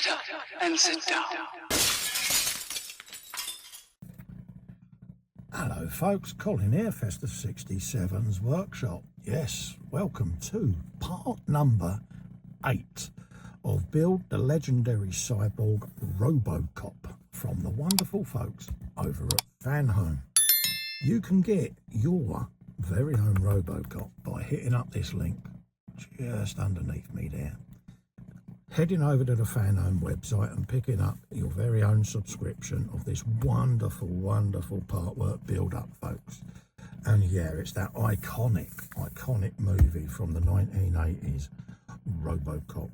Shut up and sit down. Hello folks, Colin here, Festive 67's workshop. Yes, welcome to part number 8 of Build the Legendary Cyborg ROBOCOP from the wonderful folks over at Fanhome. You can get your very own ROBOCOP by hitting up this link just underneath me there. Heading over to the Fanhome website and picking up your very own subscription of this wonderful, wonderful Partwork build-up, folks. And yeah, it's that iconic movie from the 1980s, ROBOCOP.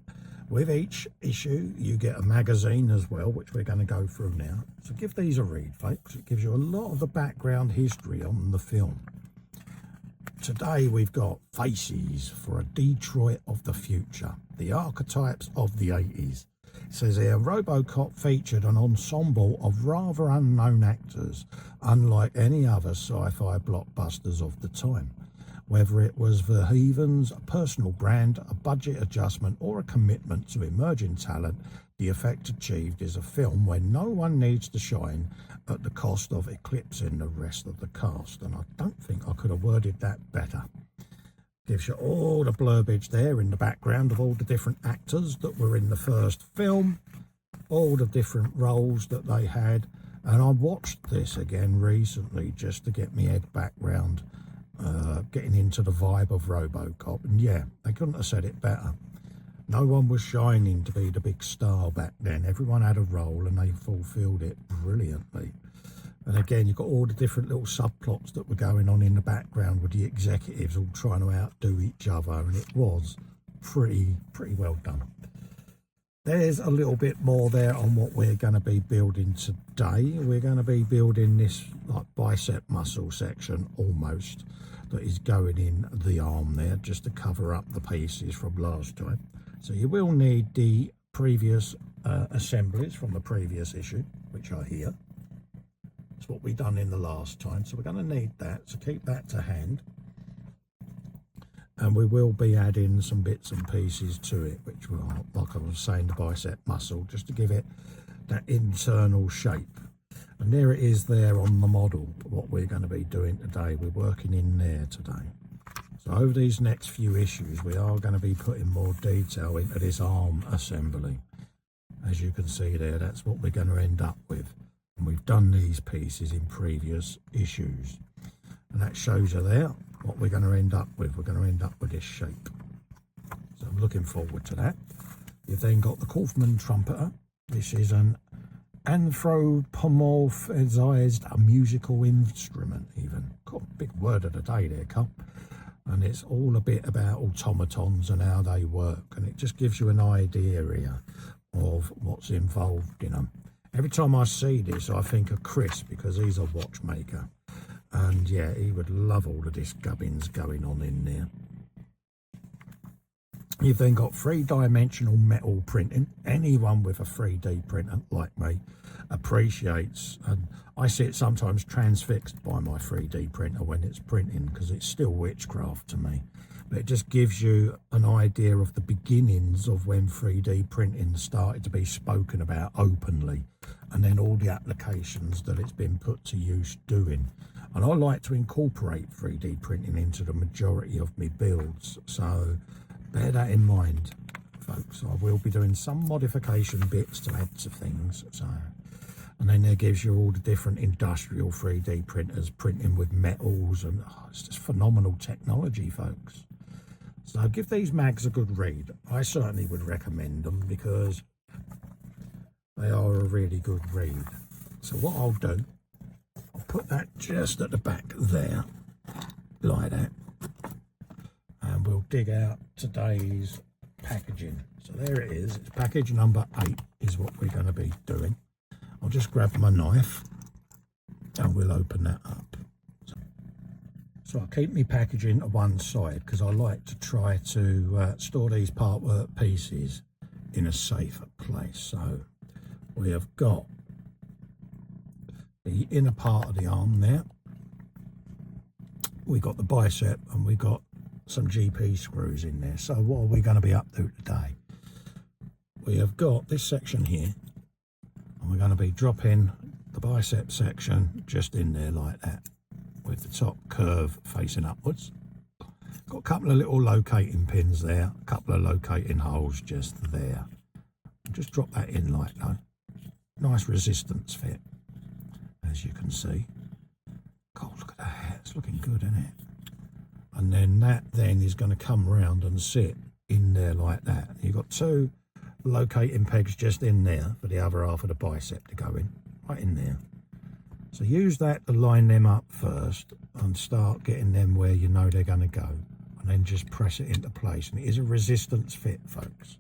With each issue, you get a magazine as well, which we're going to go through now. So give these a read, folks. It gives you a lot of the background history on the film. Today we've got Faces for a Detroit of the Future, the archetypes of the 80s. It says here, ROBOCOP featured an ensemble of rather unknown actors, unlike any other sci-fi blockbusters of the time. Whether it was Verhoeven's personal brand, a budget adjustment, or a commitment to emerging talent, the effect achieved is a film where no one needs to shine at the cost of eclipsing the rest of the cast. And I don't think I could have worded that better. Gives you all the blurbage there in the background of all the different actors that were in the first film, all the different roles that they had. And I watched this again recently just to get my head back round getting into the vibe of ROBOCOP. And yeah, they couldn't have said it better. No one was shining to be the big star back then. Everyone had a role and they fulfilled it brilliantly. And again, you've got all the different little subplots that were going on in the background with the executives all trying to outdo each other, and it was pretty well done. There's a little bit more there on what we're going to be building today. We're going to be building this like bicep muscle section almost that is going in the arm there, just to cover up the pieces from last time. So you will need the previous assemblies from the previous issue, which are here. That's what we done in the last time, so we're going to need that, so keep that to hand. And we will be adding some bits and pieces to it, which will, like I was saying, the bicep muscle, just to give it that internal shape. And there it is there on the model, what we're going to be doing today. We're working in there today. So over these next few issues, we are going to be putting more detail into this arm assembly. As you can see there, that's what we're going to end up with. And we've done these pieces in previous issues. And that shows you there what we're going to end up with. We're going to end up with this shape. So I'm looking forward to that. You've then got the Kaufman trumpeter. This is an anthropomorphized musical instrument even. Got a big word of the day there, Cup. And it's all a bit about automatons and how they work. And it just gives you an idea here of what's involved in them. Every time I see this, I think of Chris, because he's a watchmaker. And yeah, he would love all of this gubbins going on in there. You've then got three-dimensional metal printing. Anyone with a 3D printer like me appreciates, and I see it sometimes transfixed by my 3D printer when it's printing, because it's still witchcraft to me. But it just gives you an idea of the beginnings of when 3D printing started to be spoken about openly, and then all the applications that it's been put to use doing. And I like to incorporate 3D printing into the majority of my builds, so bear that in mind, folks. I will be doing some modification bits to add to things. So, and then there gives you all the different industrial 3D printers printing with metals, and it's just phenomenal technology, folks. So give these mags a good read. I certainly would recommend them because they are a really good read. So what I'll do, I'll put that just at the back there, like that. And we'll dig out today's packaging. So there it is. It's package number 8 is what we're going to be doing. I'll just grab my knife and we'll open that up. So I'll keep my packaging to one side because I like to try to store these Partwork pieces in a safer place. So we have got the inner part of the arm there. We got the bicep and we got some GP screws in there. So what are we going to be up to today? we have got this section here, and we're going to be dropping the bicep section just in there like that, with the top curve facing upwards. Got a couple of little locating pins there, a couple of locating holes just there. Just drop that in like that. Nice resistance fit, as you can see. God, look at that, it's looking good, isn't it? And then that then is going to come round and sit in there like that. You've got two locating pegs just in there for the other half of the bicep to go in, right in there. So use that to line them up first and start getting them where you know they're going to go, and then just press it into place. And it is a resistance fit, folks,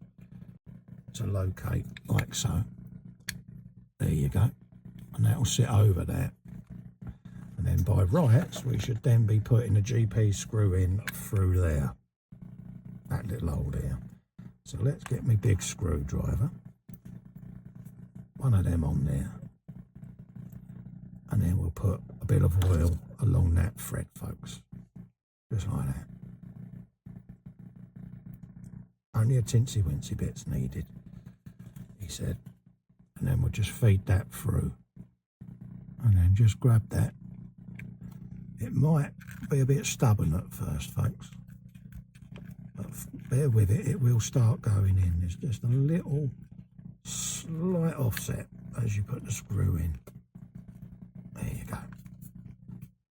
to locate like so. There you go, and that will sit over that. And then by rights we should then be putting the GP screw in through there, that little hole there. So let's get my big screwdriver, one of them on there, and then we'll put a bit of oil along that thread, folks, just like that. Only a tinsy wincy bit's needed, he said. And then we'll just feed that through, and then just grab that. It might be a bit stubborn at first, folks, but bear with it, it will start going in. There's just a little slight offset as you put the screw in. There you go,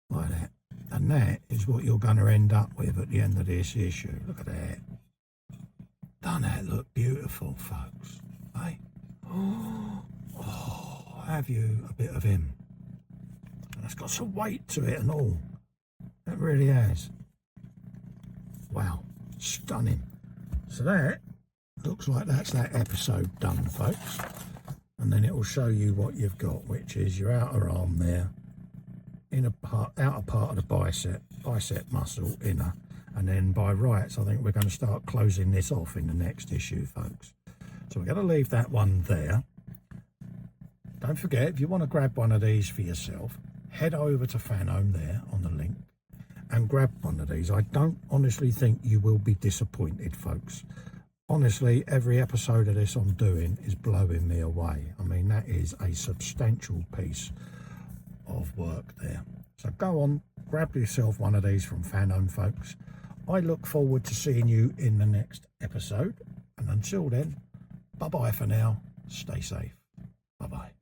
like that. And that is what you're going to end up with at the end of this issue. Look at that. Doesn't that look beautiful, folks? Hey? Oh, have you a bit of him? And it's got some weight to it and all. It really has. Wow, stunning. So that looks like that's that episode done, folks. And then it will show you what you've got, which is your outer arm there, outer part of the bicep muscle, inner. And then by rights, I think we're going to start closing this off in the next issue, folks. So we're going to leave that one there. Don't forget, if you want to grab one of these for yourself, head over to Fanhome there on the link and grab one of these. I don't honestly think you will be disappointed, folks. Honestly, every episode of this I'm doing is blowing me away. I mean, that is a substantial piece of work there. So go on, grab yourself one of these from Fanhome, folks. I look forward to seeing you in the next episode. And until then, bye-bye for now. Stay safe. Bye-bye.